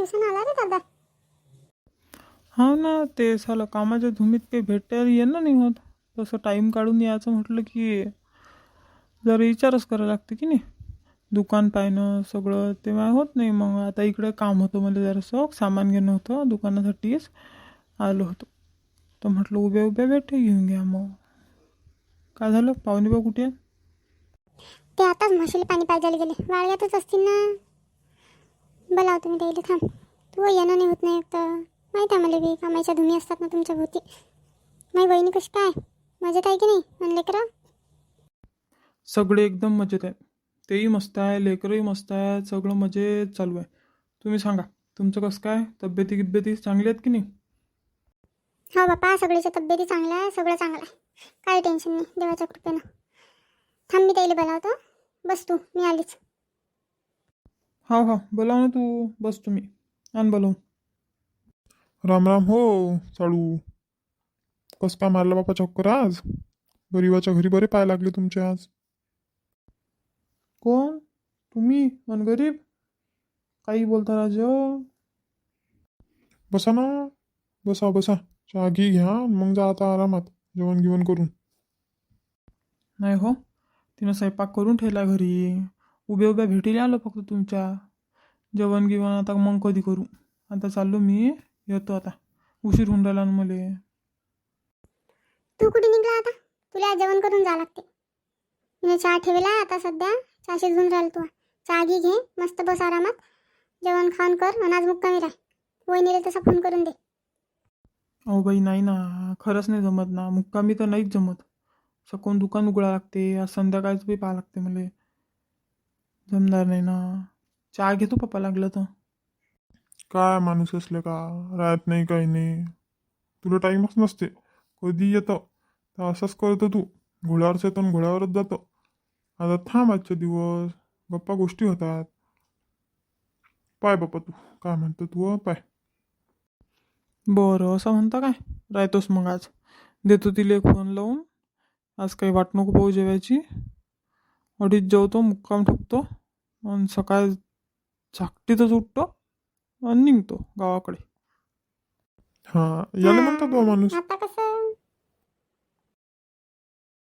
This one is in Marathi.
दिवसानं आला रे दादा. हा ना, ते साला कामाच्या धुमीत काही भेटायला येणं नाही होत. तसं टाईम काढून यायचं म्हटलं की जरा विचारच करायला लागते की नाही. दुकान पाहणं सगळं तेव्हा होत नाही. मग आता इकडे काम होतं, मला जरासं सामान घेणं होतं दुकानासाठीच आलो होतो. तर म्हटलं उभ्या उभ्या भेटे घेऊन घ्या. मग काय झालं, पाहुणे बा कुठे आहे? ते आताच म्हशीला पाणी पाजायला गेले, वाळ्यातच असतील ना. बोलावतो मी त्याला, थांब. तू येणं नाही होत नाही एक तर. माहीत आहे मला बी कामाच्या धुमी असतात ना तुमच्या भोवती. माझी वहिनी कशी काय, मजेत आहे की नाही आणि लेकरं? सगळे एकदम मजेत आहे. तेही मस्त आहे, लेकरंही मस्त आहे, सगळं मजेत चालू आहे. तुम्ही सांगा, तुमचं कसं काय, तब्येती गिब्येती चांगली आहेत की नाही? हो बापा, सगळीच्या तब्येती चांगल्या आहे, सगळं चांगलं आहे. काही टेन्शन नाही देवाच्या कृपेनं. थांब मी त्याला बोलावतो. बस तू, मी आलीच. हा हा, बोलाव ना तू. बस तुम्ही आण बोलावून. राम राम हो चाळू. कस काय मारला बापा चक्कर आज? गरीबाच्या घरी बरे पाय लागले तुमचे आज. कोण तुम्ही मन गरीब? काही बोलता राजा? बसा ना, बसा बसा. चहा घी घ्या मग जा आता आरामात जेवण गिवण करून. नाही हो, तिनं स्वयंपाक करून ठेवला घरी. उभ्या उभ्या भेटीला आलो फक्त तुमच्या. जेवण गिवण आता मग कधी करू. आता चाललो मी, येतो आता. उशीर होऊन राहिला ना मले. तू कुठे निघला आता? तुला आज जेवण करून जा लागते. मी चहा ठेवला आता सध्या. चहा शिजवून राहिला तू. चहा घे घे, मस्त बस आरामात. जेवण खाऊन कर आणि आज मुक्कामी राह. वहिनीला तसा फोन करून दे. अहो बाई, नाही ना, खरंच नाही जमत ना. मुक्कामी तर नाहीच जमत. सकून दुकान उघडा लागते. आज संध्याकाळचं बी पाहा लागते मला. जमणार नाही ना. चहा घेतो पप्पा लागलं तर. काय माणूस असले का, राहत नाही काही नाही. तुला टाईमच नसते. कधी येतं तर असंच करतो तू. घोड्यावरच येतो आणि घोड्यावरच जातो. आता थांब आजचे दिवस, गप्पा गोष्टी होतात. पाय बापा तू काय म्हणतो तू पाय. बरं, असं म्हणता काय? राहतोस मग आज. देतो तिला एक फोन लावून. आज काही वाट नको पाहू जेवायची. अडीच जेवतो, मुक्काम ठोकतो आणि सकाळ झाकटीतच उठतो आणि निघतो गावाकडे. हा याला म्हणतात बा माणूस. आता कसं